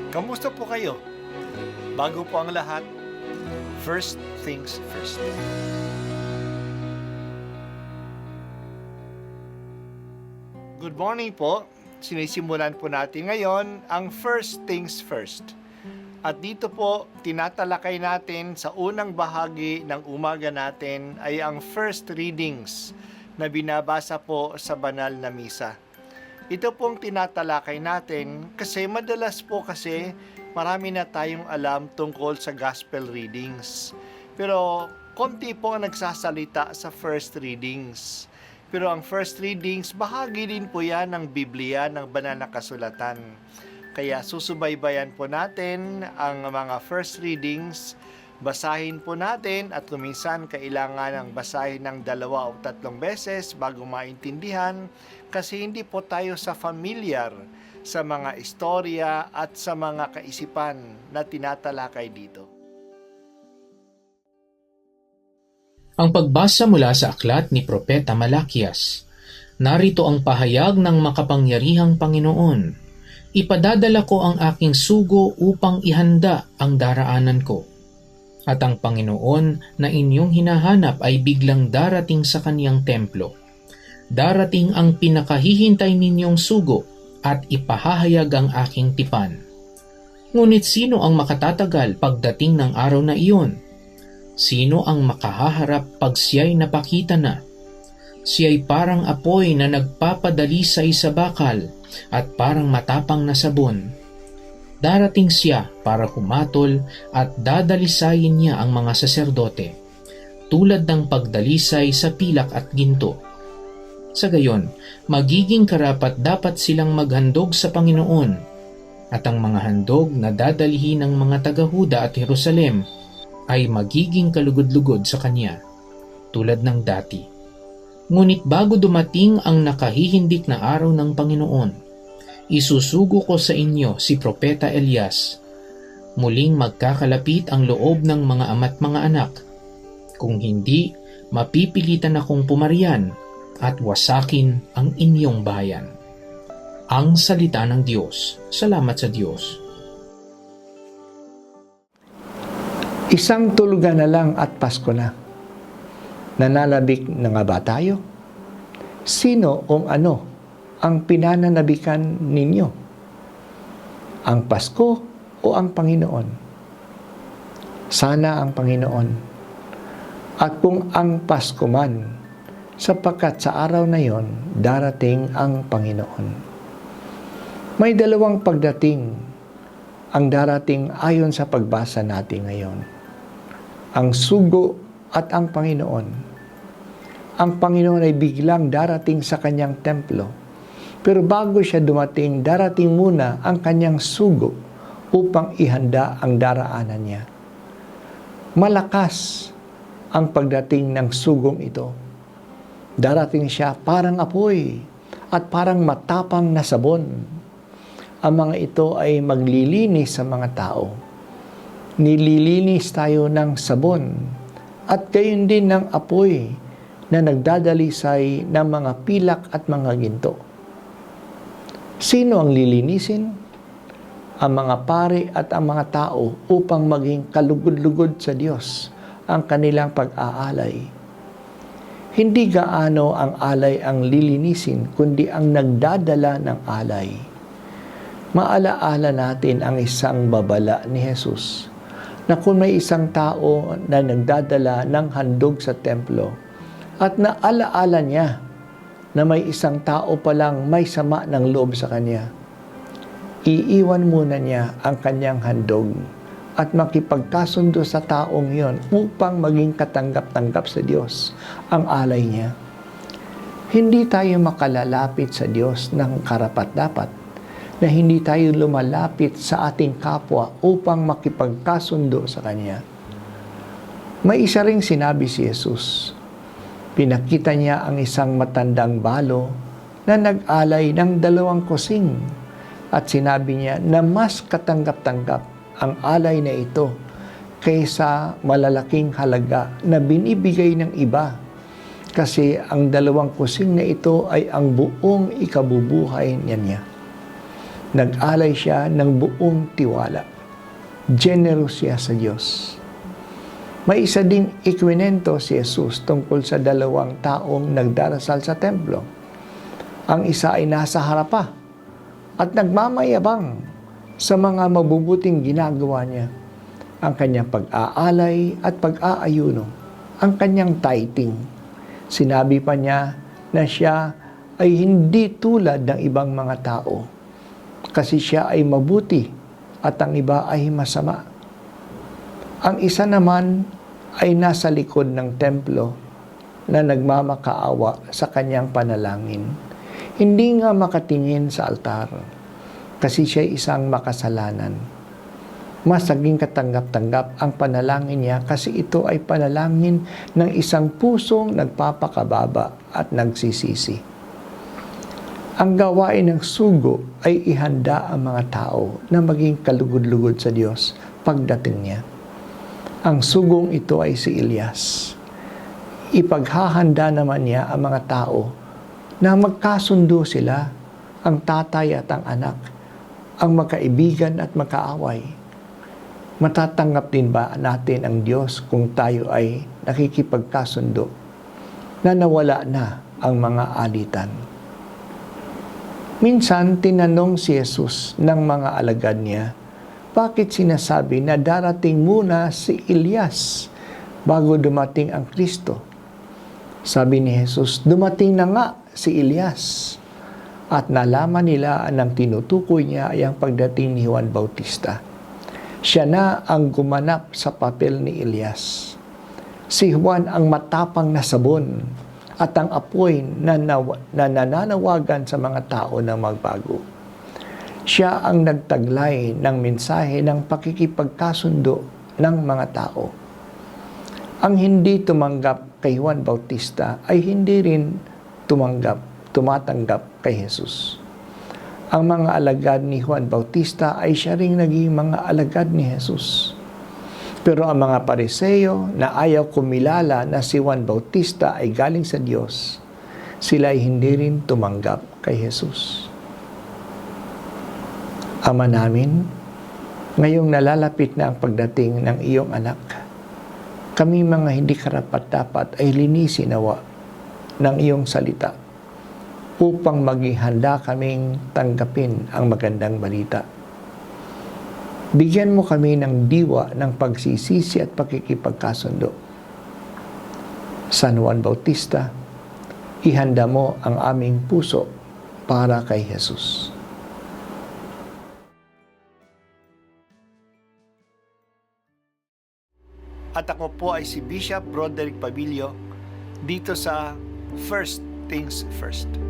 Kamusta po kayo? Bago po ang lahat, first things first. Good morning po. Sinisimulan po natin ngayon ang first things first. At dito po, tinatalakay natin sa unang bahagi ng umaga natin ay ang first readings na binabasa po sa banal na misa. Ito pong tinatalakay natin kasi madalas po kasi marami na tayong alam tungkol sa gospel readings. Pero konti po ang nagsasalita sa first readings. Pero ang first readings, bahagi din po yan ng Biblia, ng banal na kasulatan. Kaya susubaybayan po natin ang mga first readings, basahin po natin at kuminsan kailangan ng basahin ng 2 o 3 beses bago maintindihan kasi hindi po tayo familiar sa mga istorya at sa mga kaisipan na tinatalakay dito. Ang pagbasa mula sa aklat ni Propeta Malakias. Narito ang pahayag ng makapangyarihang Panginoon. Ipadadala ko ang aking sugo upang ihanda ang daraanan ko. At ang Panginoon na inyong hinahanap ay biglang darating sa kaniyang templo. Darating ang pinakahihintay ninyong sugo at ipahahayag ang aking tipan. Ngunit sino ang makatatagal pagdating ng araw na iyon? Sino ang makahaharap pag siya'y napakita na? Siya'y parang apoy na nagpapadalisay sa bakal at parang matapang na sabon. Darating siya para humatol at dadalisayin niya ang mga saserdote, tulad ng pagdalisay sa pilak at ginto. Sa gayon, magiging karapat-dapat silang maghandog sa Panginoon, at ang mga handog na dadalhin ng mga taga-Huda at Jerusalem ay magiging kalugod-lugod sa Kanya, tulad ng dati. Ngunit bago dumating ang nakahihindik na araw ng Panginoon, isusugo ko sa inyo si Propeta Elias. Muling magkakalapit ang loob ng mga ama't mga anak. Kung hindi, mapipilitan akong pumarian at wasakin ang inyong bayan. Ang salita ng Diyos. Salamat sa Diyos. Isang tulugan na lang at Pasko na. Nananabik na nga ba tayo? Sino o ano ang pinananabikan ninyo? Ang Pasko o ang Panginoon? Sana ang Panginoon. At kung ang Pasko man, sapagkat sa araw na yon, darating ang Panginoon. May dalawang pagdating ang darating ayon sa pagbasa natin ngayon. Ang sugo at ang Panginoon. Ang Panginoon ay biglang darating sa kanyang templo. Pero bago siya dumating, darating muna ang kanyang sugo upang ihanda ang daraanan niya. Malakas ang pagdating ng sugong ito. Darating siya parang apoy at parang matapang na sabon. Ang mga ito ay maglilinis sa mga tao. Nililinis tayo ng sabon at gayon din ng apoy na nagdadalisay ng mga pilak at mga ginto. Sino ang lilinisin? Ang mga pari at ang mga tao upang maging kalugod-lugod sa Diyos ang kanilang pag-aalay. Hindi gaano ang alay ang lilinisin, kundi ang nagdadala ng alay. Maalaala natin ang isang babala ni Jesus na kung may isang tao na nagdadala ng handog sa templo at naalaala niya na may isang tao palang may sama ng loob sa kanya, iiwan muna niya ang kanyang handog at makipagkasundo sa taong yon upang maging katanggap-tanggap sa Diyos ang alay niya. Hindi tayo makalalapit sa Diyos ng karapat-dapat na hindi tayo lumalapit sa ating kapwa upang makipagkasundo sa Kanya. May isa ring sinabi si Jesus. Pinakita niya ang isang matandang balo na nag-alay ng 2 kusing at sinabi niya na mas katanggap-tanggap ang alay na ito kaysa malalaking halaga na binibigay ng iba kasi ang 2 kusing na ito ay ang buong ikabubuhay niya. Nag-alay siya ng buong tiwala. Generous siya sa Diyos. May isa ding ikwinento si Jesus tungkol sa dalawang taong nagdarasal sa templo. Ang isa ay nasa harapa at nagmamayabang sa mga mabubuting ginagawa niya. Ang kanyang pag-aalay at pag-aayuno, ang kanyang tithing. Sinabi pa niya na siya ay hindi tulad ng ibang mga tao kasi siya ay mabuti at ang iba ay masama. Ang isa naman ay nasa likod ng templo na nagmamakaawa sa kanyang panalangin. Hindi nga makatingin sa altar kasi siya isang makasalanan. Mas naging katanggap-tanggap ang panalangin niya kasi ito ay panalangin ng isang pusong nagpapakababa at nagsisisi. Ang gawain ng sugo ay ihanda ang mga tao na maging kalugod-lugod sa Diyos pagdating niya. Ang sugong ito ay si Elias. Ipaghahanda naman niya ang mga tao na magkasundo sila, ang tatay at ang anak, ang magkaibigan at magkaaway. Matatanggap din ba natin ang Diyos kung tayo ay nakikipagkasundo na nawala na ang mga alitan? Minsan, tinanong si Jesus ng mga alagad niya, bakit sinasabi na darating muna si Elias bago dumating ang Kristo? Sabi ni Jesus, dumating na nga si Elias. At nalaman nila ang tinutukoy niya ay ang pagdating ni Juan Bautista. Siya na ang gumanap sa papel ni Elias. Si Juan ang matapang na sabon at ang apoy na nananawagan sa mga tao na magbago. Siya ang nagtaglay ng mensahe ng pakikipagkasundo ng mga tao. Ang hindi tumanggap kay Juan Bautista ay hindi rin tumatanggap kay Jesus. Ang mga alagad ni Juan Bautista ay siya ring naging mga alagad ni Jesus. Pero ang mga Pariseo na ayaw kumilala na si Juan Bautista ay galing sa Diyos, sila ay hindi rin tumanggap kay Jesus. Ama namin, ngayong nalalapit na ang pagdating ng iyong anak, kami mga hindi karapat-dapat ay linisin nawa ng iyong salita upang maging handa kaming tanggapin ang magandang balita. Bigyan mo kami ng diwa ng pagsisisi at pakikipagkasundo. San Juan Bautista, ihanda mo ang aming puso para kay Jesus. At ako po ay si Bishop Broderick Pabilio dito sa First Things First.